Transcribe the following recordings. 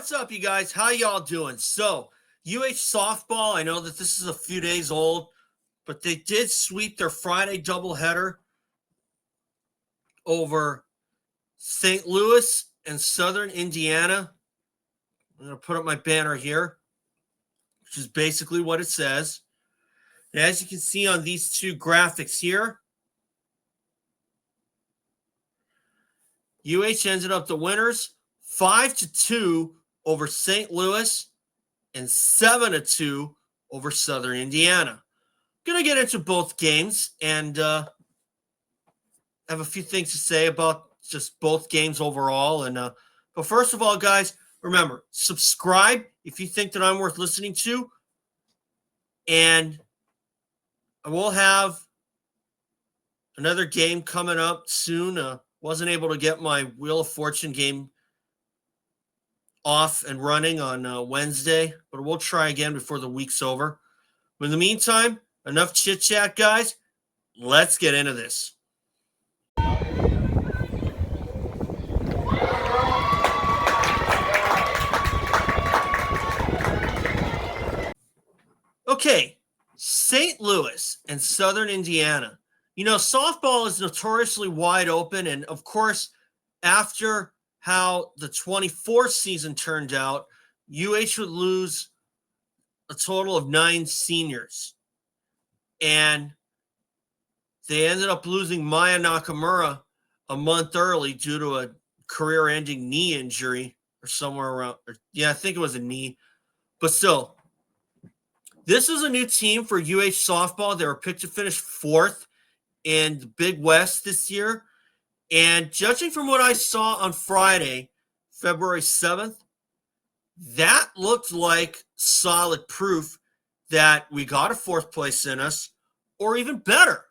What's up, you guys? How y'all doing? So, UH softball, I know that this is a few days old, but they did sweep their Friday doubleheader over St. Louis and Southern Indiana. I'm going to put up my banner here, which is basically what it says. And as you can see on these two graphics here, UH ended up the winners 5-2 over St. Louis and 7-2 over Southern Indiana. Going to get into both games and have a few things to say about just both games overall. And but first of all, guys, remember, subscribe if you think that I'm worth listening to. And I will have another game coming up soon. Wasn't able to get my Wheel of Fortune game off and running on Wednesday, but we'll try again before the week's over. But in the meantime, enough chit chat, guys. Let's get into this. Okay, St. Louis and Southern Indiana. You know, softball is notoriously wide open, and of course, after how the 24 season turned out, UH would lose a total of 9 seniors. And they ended up losing Maya Nakamura a month early due to a career-ending knee injury or somewhere around. I think it was a knee. But still, this is a new team for UH softball. They were picked to finish 4th in the Big West this year. And judging from what I saw on Friday, February 7th, that looked like solid proof that we got a 4th place in us, or even better.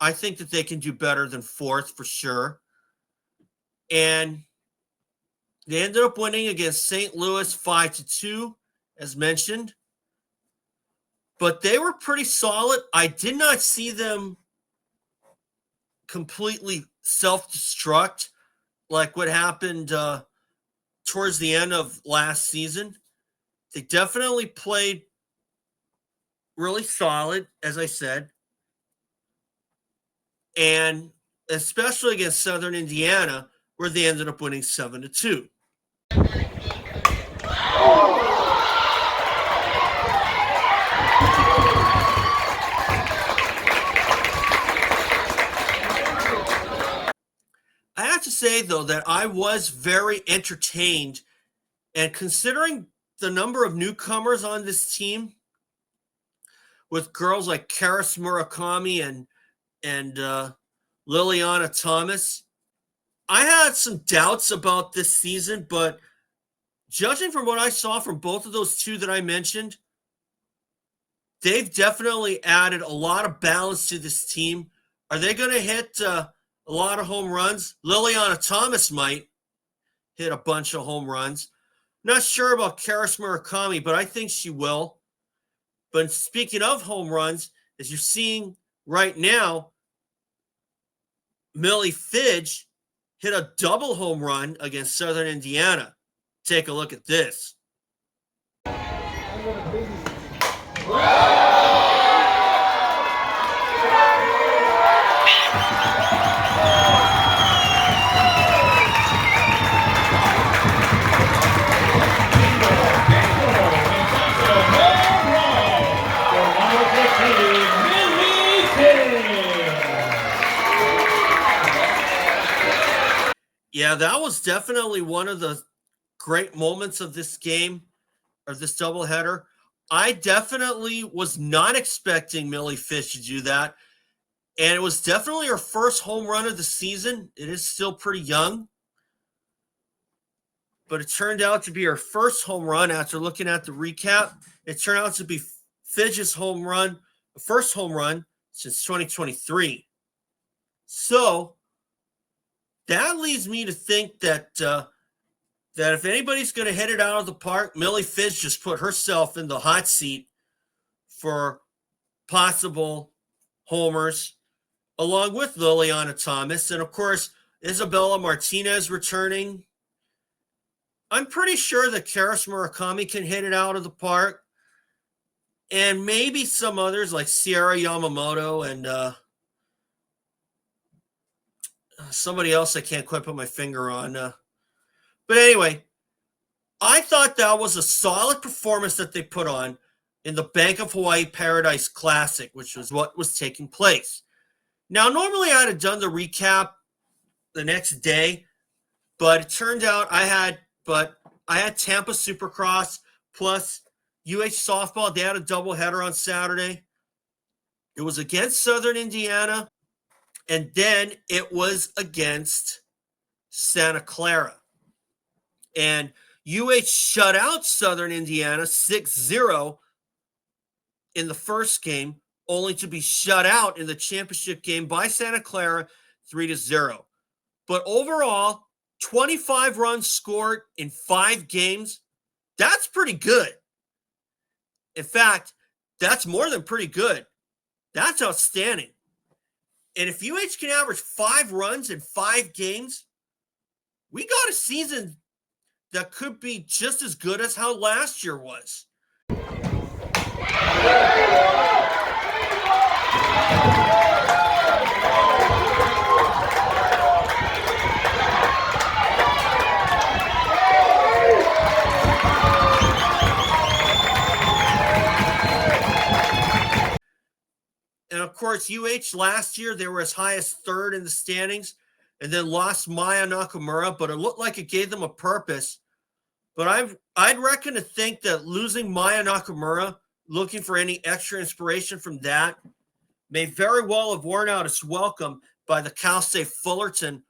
I think that they can do better than 4th for sure. And they ended up winning against St. Louis 5-2, as mentioned. But they were pretty solid. I did not see them completely self-destruct like what happened towards the end of last season. They definitely played really solid, as I said, and especially against Southern Indiana, where they ended up winning 7-2. I have to say, though, that I was very entertained, and considering the number of newcomers on this team, with girls like Karis Murakami and Liliana Thomas, I had some doubts about this season, but judging from what I saw from both of those two that I mentioned, they've definitely added a lot of balance to this team. Are they going to hit a lot of home runs? Liliana Thomas might hit a bunch of home runs. Not sure about Karis Murakami, but I think she will. But speaking of home runs, as you're seeing right now, Millie Fidge hit a double home run against Southern Indiana. Take a look at this. Yeah, that was definitely one of the great moments of this game, or this doubleheader. I definitely was not expecting Millie Fish to do that. And it was definitely her first home run of the season. It is still pretty young. But it turned out to be her first home run after looking at the recap. It turned out to be Fidge's home run, the first home run since 2023. So that leads me to think that that if anybody's going to hit it out of the park, Millie Fidge just put herself in the hot seat for possible homers, along with Liliana Thomas. And, of course, Isabella Martinez returning. I'm pretty sure that Karis Murakami can hit it out of the park. And maybe some others like Sierra Yamamoto and somebody else I can't quite put my finger on. But anyway, I thought that was a solid performance that they put on in the Bank of Hawaii Paradise Classic, which was what was taking place. Now, normally I'd have done the recap the next day, but it turned out I had Tampa Supercross plus UH softball. They had a doubleheader on Saturday. It was against Southern Indiana, and then it was against Santa Clara. And UH shut out Southern Indiana 6-0 in the first game, only to be shut out in the championship game by Santa Clara 3-0. But overall, 25 runs scored in 5 games. That's pretty good. In fact, that's more than pretty good. That's outstanding. And if UH can average 5 runs in 5 games, we got a season that could be just as good as how last year was. And of course, UH last year, they were as high as 3rd in the standings and then lost Maya Nakamura, but it looked like it gave them a purpose. But I'd reckon to think that losing Maya Nakamura, looking for any extra inspiration from that, may very well have worn out its welcome by the Cal State Fullerton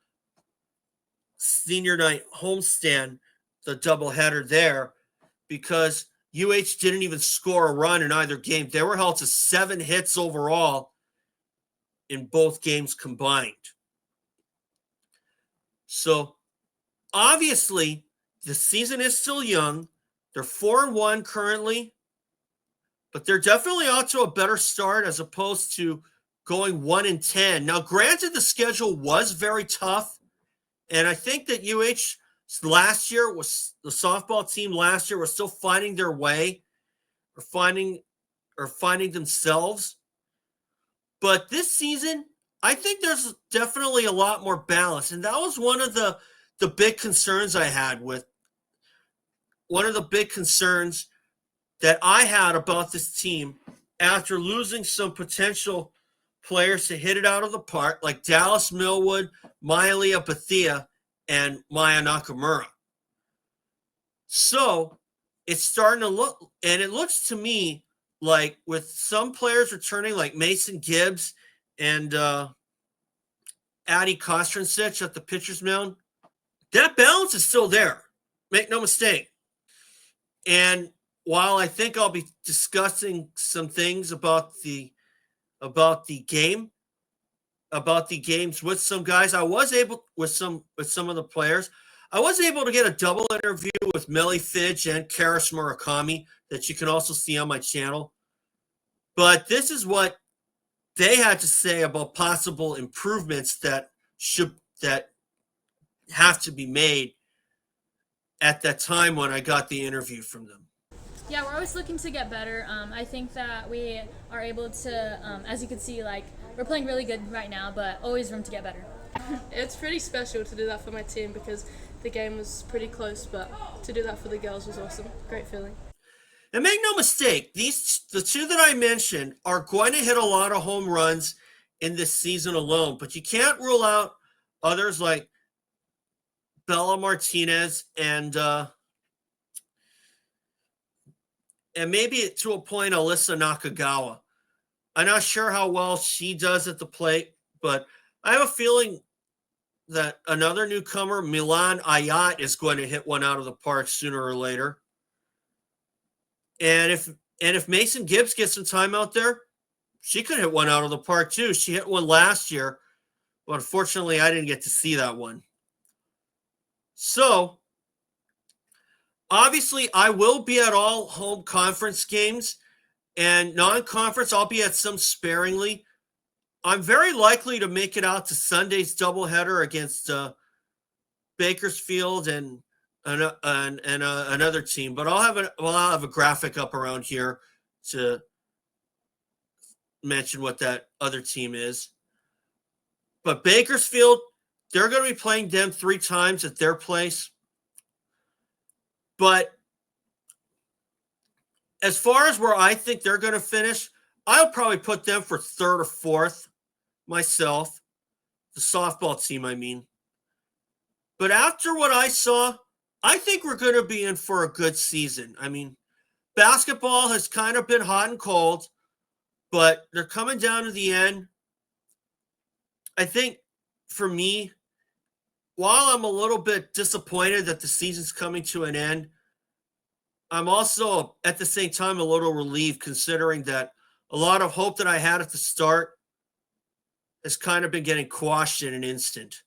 senior night homestand, the doubleheader there, because UH didn't even score a run in either game. They were held to 7 hits overall in both games combined. So obviously, the season is still young. They're 4-1 currently, but they're definitely out to a better start as opposed to going 1-10. Now, granted, the schedule was very tough, and I think that UH last year was the softball team last year was still finding their way or finding themselves. But this season, I think there's definitely a lot more balance. And that was one of the big concerns I had with one of the big concerns that I had about this team after losing some potential players to hit it out of the park, like Dallas Millwood, Mailea Bethia, and Maya Nakamura. So it's starting to look, and it looks to me like with some players returning, like Mason Gibbs and Adi Kostrancic at the pitcher's mound, that balance is still there. Make no mistake. And while I think I'll be discussing some things about the games with some guys, I was able with some of the players. I was able to get a double interview with Millie Fidge and Karis Murakami that you can also see on my channel. But this is what they had to say about possible improvements that have to be made at that time when I got the interview from them. Yeah, we're always looking to get better. I think that we are able to, as you can see, like, we're playing really good right now, but always room to get better. It's pretty special to do that for my team because the game was pretty close, but to do that for the girls was awesome. Great feeling. And make no mistake, the 2 that I mentioned are going to hit a lot of home runs in this season alone, but you can't rule out others like Bella Martinez and maybe to a point Alyssa Nakagawa. I'm not sure how well she does at the plate, but I have a feeling that another newcomer, Milan Ayat, is going to hit one out of the park sooner or later. And if Mason Gibbs gets some time out there, she could hit one out of the park too. She hit one last year, but unfortunately I didn't get to see that one. So obviously I will be at all home conference games, and non-conference I'll be at some sparingly. I'm very likely to make it out to Sunday's doubleheader against Bakersfield and another team. But I'll have a graphic up around here to mention what that other team is. But Bakersfield, they're going to be playing them 3 times at their place. But as far as where I think they're going to finish, I'll probably put them for 3rd or 4th myself. The softball team, I mean. But after what I saw, I think we're going to be in for a good season. I mean, basketball has kind of been hot and cold, but they're coming down to the end. I think for me, while I'm a little bit disappointed that the season's coming to an end, I'm also at the same time a little relieved considering that a lot of hope that I had at the start has kind of been getting quashed in an instant.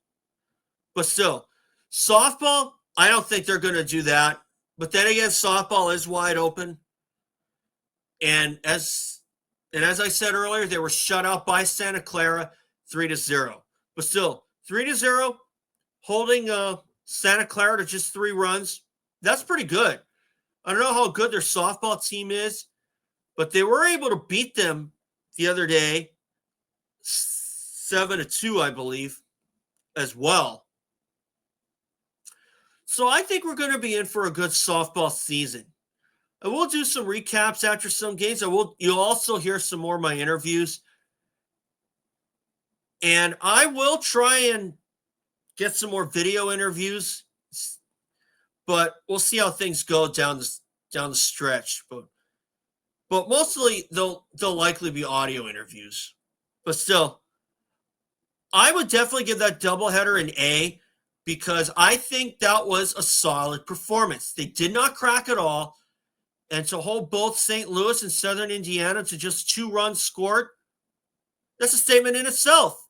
But still, softball, I don't think they're going to do that. But then again, softball is wide open. And as I said earlier, they were shut out by Santa Clara 3-0. But still, 3-0, holding Santa Clara to just 3 runs, that's pretty good. I don't know how good their softball team is, but they were able to beat them the other day, 7-2, I believe, as well. So I think we're going to be in for a good softball season. I will do some recaps after some games. You'll also hear some more of my interviews. And I will try and get some more video interviews, but we'll see how things go down the stretch. But mostly they'll likely be audio interviews. But still, I would definitely give that doubleheader an A because I think that was a solid performance. They did not crack at all. And to hold both St. Louis and Southern Indiana to just 2 runs scored, that's a statement in itself.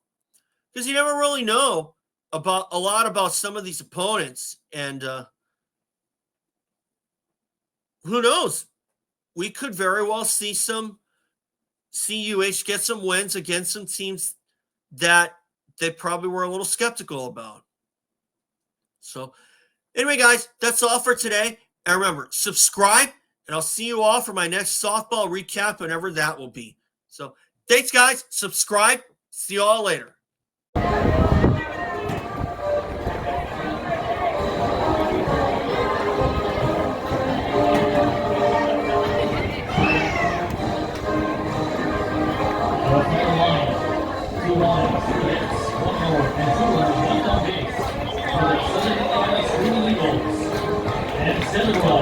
Because you never really know a lot about some of these opponents. And who knows? We could very well see CUH get some wins against some teams that they probably were a little skeptical about. So anyway, guys, that's all for today. And remember, subscribe, and I'll see you all for my next softball recap, whenever that will be. So thanks, guys. Subscribe. See you all later. Santa Clara